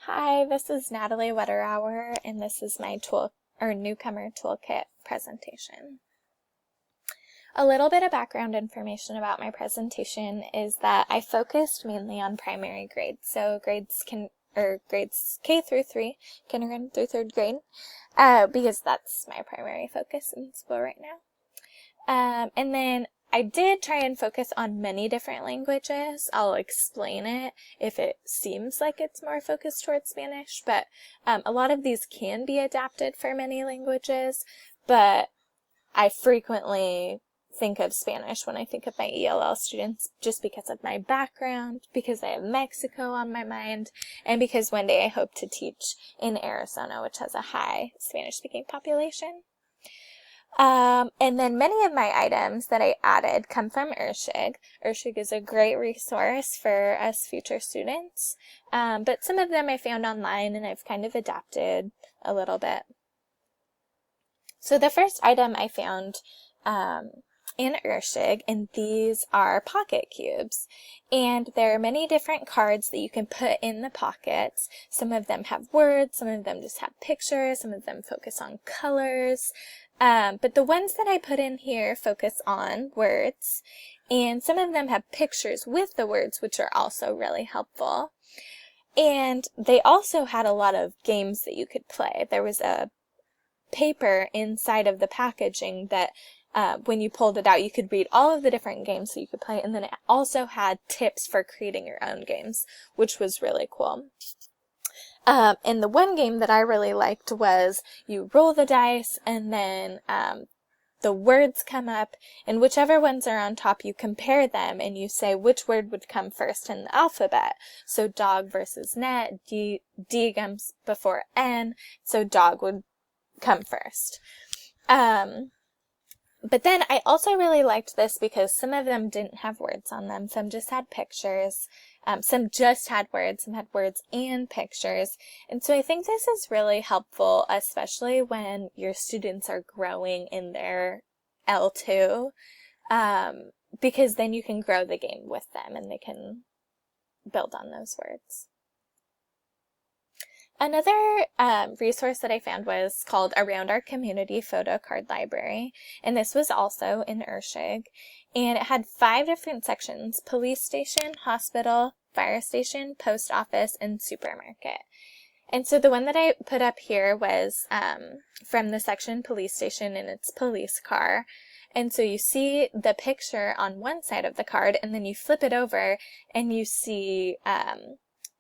Hi, this is Natalie Wetterauer, and this is my newcomer toolkit presentation. A little bit of background information about my presentation is that I focused mainly on primary grades, so grades K through 3, kindergarten through 3rd grade, because that's my primary focus in school right now. And then I did try and focus on many different languages. I'll explain it if it seems like it's more focused towards Spanish, but a lot of these can be adapted for many languages, but I frequently think of Spanish when I think of my ELL students just because of my background, because I have Mexico on my mind, and because one day I hope to teach in Arizona, which has a high Spanish-speaking population. And then many of my items that I added come from Urshig. Urshig is a great resource for us future students, but some of them I found online and I've kind of adapted a little bit. So the first item I found in Urshig, and these are pocket cubes. And there are many different cards that you can put in the pockets. Some of them have words, some of them just have pictures, some of them focus on colors. But the ones that I put in here focus on words, and some of them have pictures with the words, which are also really helpful. And they also had a lot of games that you could play. There was a paper inside of the packaging that when you pulled it out, you could read all of the different games that you could play, and then it also had tips for creating your own games, which was really cool. And the one game that I really liked was you roll the dice and then the words come up, and whichever ones are on top, you compare them and you say which word would come first in the alphabet. So dog versus net, D comes before N, so dog would come first. But then I also really liked this because some of them didn't have words on them. Some just had pictures. Some just had words. Some had words and pictures. And so I think this is really helpful, especially when your students are growing in their L2, because then you can grow the game with them and they can build on those words. Another resource that I found was called Around Our Community Photo Card Library, and this was also in Urshig, and it had 5 different sections: police station, hospital, fire station, post office, and supermarket. And so the one that I put up here was from the section police station, and it's police car. And so you see the picture on one side of the card, and then you flip it over and you see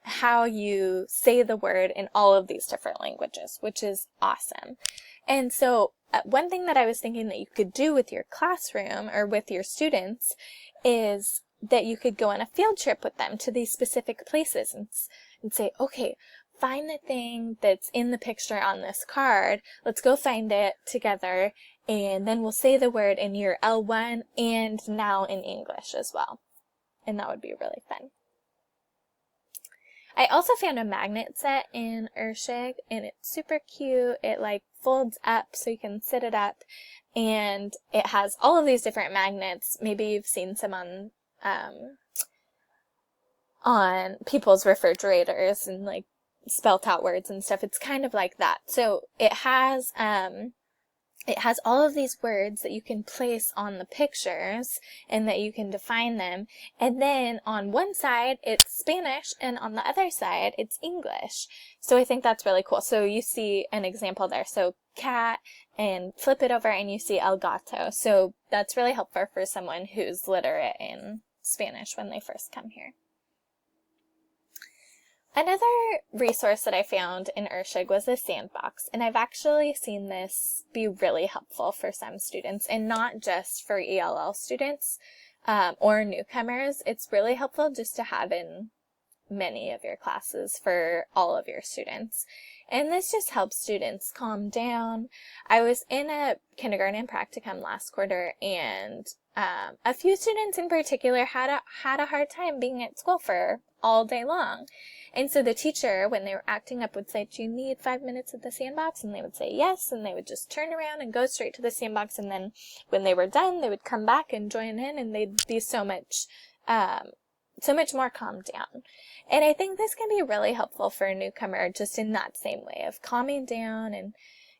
how you say the word in all of these different languages, which is awesome. And so one thing that I was thinking that you could do with your classroom or with your students is that you could go on a field trip with them to these specific places and say, okay, find the thing that's in the picture on this card. Let's go find it together, and then we'll say the word in your L1 and now in English as well. And that would be really fun. I also found a magnet set in Urshig, and it's super cute. It like folds up so you can sit it up, and it has all of these different magnets. Maybe you've seen some on people's refrigerators and like spelt out words and stuff. It's kind of like that. So it has all of these words that you can place on the pictures and that you can define them. And then on one side, it's Spanish, and on the other side, it's English. So I think that's really cool. So you see an example there. So cat, and flip it over and you see el gato. So that's really helpful for someone who's literate in Spanish when they first come here. Another resource that I found in Urshig was a sandbox, and I've actually seen this be really helpful for some students, and not just for ELL students or newcomers. It's really helpful just to have in many of your classes for all of your students. And this just helps students calm down. I was in a kindergarten practicum last quarter, and a few students in particular had a hard time being at school for all day long. And so the teacher, when they were acting up, would say, do you need 5 minutes at the sandbox? And they would say yes, and they would just turn around and go straight to the sandbox. And then when they were done, they would come back and join in, and they'd be so much so much more calmed down. And I think this can be really helpful for a newcomer just in that same way of calming down and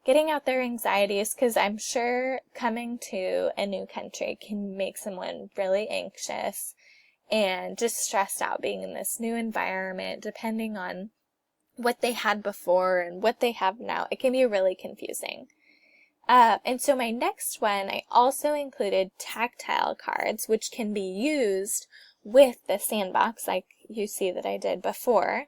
getting out their anxieties, because I'm sure coming to a new country can make someone really anxious and just stressed out being in this new environment, depending on what they had before and what they have now. It can be really confusing. And so my next one, I also included tactile cards, which can be used with the sandbox, like you see that I did before.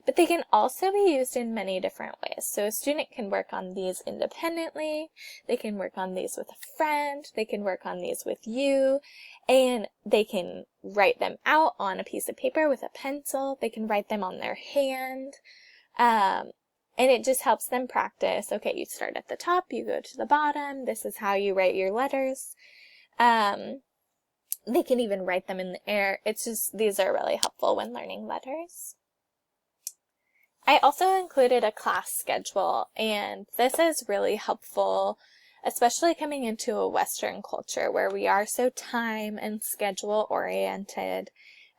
But they can also be used in many different ways. So a student can work on these independently, they can work on these with a friend, they can work on these with you, and they can write them out on a piece of paper with a pencil, they can write them on their hand, and it just helps them practice. Okay, you start at the top, you go to the bottom, this is how you write your letters. They can even write them in the air. It's just, these are really helpful when learning letters. I also included a class schedule, and this is really helpful, especially coming into a Western culture where we are so time and schedule oriented.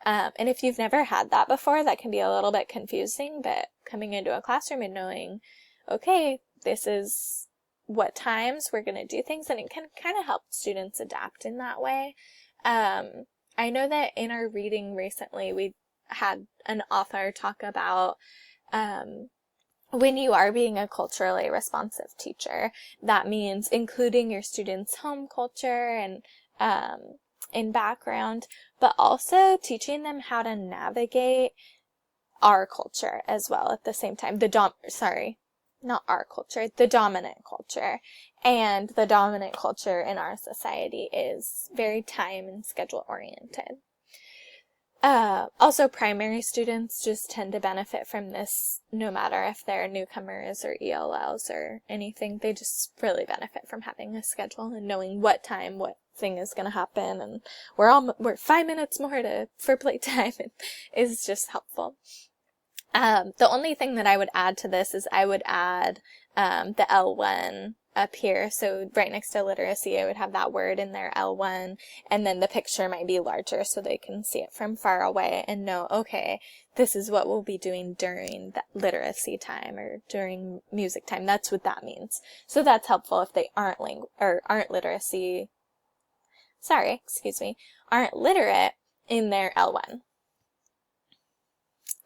And if you've never had that before, that can be a little bit confusing, but coming into a classroom and knowing, okay, this is what times we're going to do things, and it can kind of help students adapt in that way. I know that in our reading recently, we had an author talk about when you are being a culturally responsive teacher, that means including your students' home culture and in background, but also teaching them how to navigate our culture as well at the same time. The dominant culture. And the dominant culture in our society is very time and schedule oriented. Also, primary students just tend to benefit from this, no matter if they're newcomers or ELLs or anything. They just really benefit from having a schedule and knowing what time what thing is going to happen, and we're 5 minutes more for playtime is just helpful. The only thing that I would add to this is I would add the L1 up here. So right next to literacy, I would have that word in there, L1, and then the picture might be larger so they can see it from far away and know, okay, this is what we'll be doing during that literacy time or during music time. That's what that means. So that's helpful if they aren't literate in their L1.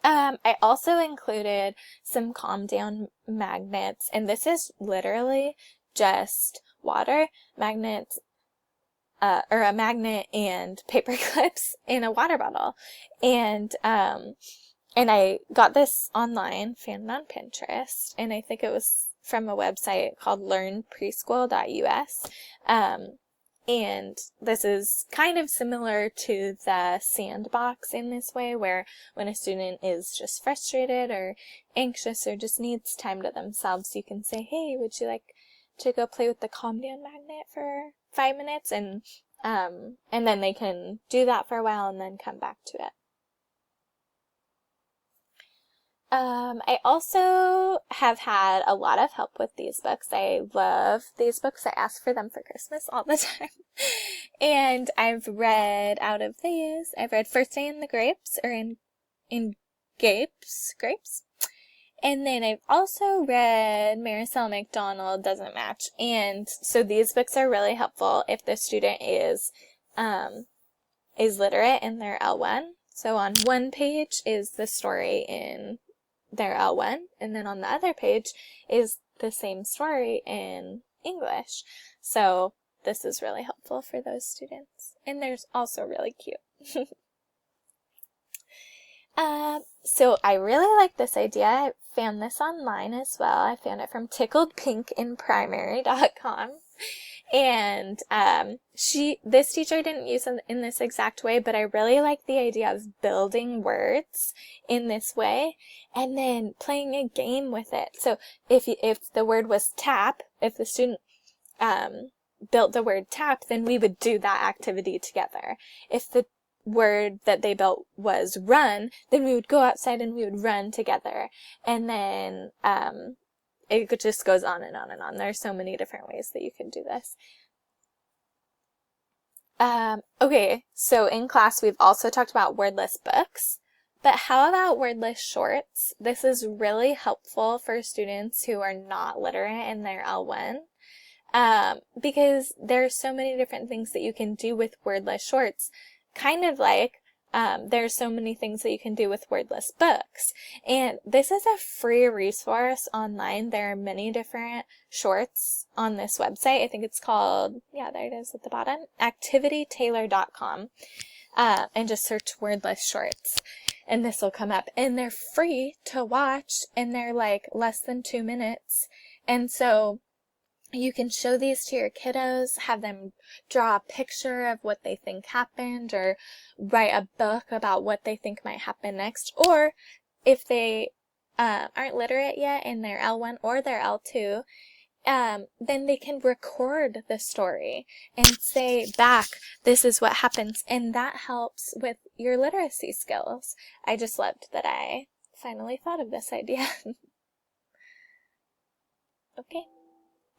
I also included some calm down magnets, and this is literally just water, magnets, or a magnet and paper clips in a water bottle. And I got this online, found it on Pinterest, and I think it was from a website called learnpreschool.us. And this is kind of similar to the sandbox in this way, where when a student is just frustrated or anxious or just needs time to themselves, you can say, hey, would you like to go play with the calm down magnet for 5 minutes? And then they can do that for a while and then come back to it. I also have had a lot of help with these books. I love these books. I ask for them for Christmas all the time. And I've read out of these, I've read First Day in the Grapes, or in Grapes. And then I've also read Marisol McDonald, Doesn't Match. And so these books are really helpful if the student is literate in their L1. So on one page is the story in their L1, and then on the other page is the same story in English. So this is really helpful for those students. And they're also really cute. So I really like this idea. I found this online as well. I found it from tickledpinkinprimary.com. And this teacher didn't use it in this exact way, but I really like the idea of building words in this way and then playing a game with it. So if the word was tap, if the student built the word tap, then we would do that activity together. If the word that they built was run, then we would go outside and we would run together. And then it just goes on and on and on. There's so many different ways that you can do this. Okay, so in class we've also talked about wordless books, but how about wordless shorts? This is really helpful for students who are not literate in their L1, because there's so many different things that you can do with wordless shorts, kind of like there's so many things that you can do with wordless books. And this is a free resource online. There are many different shorts on this website. I think it's called, yeah, there it is at the bottom, activitytailor.com. And just search wordless shorts and this will come up. And they're free to watch and they're like less than 2 minutes. And so you can show these to your kiddos, have them draw a picture of what they think happened, or write a book about what they think might happen next. Or if they aren't literate yet in their L1 or their L2, then they can record the story and say back, this is what happens. And that helps with your literacy skills. I just loved that I finally thought of this idea. Okay.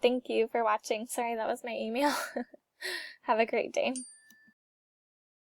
Thank you for watching. Sorry, that was my email. Have a great day.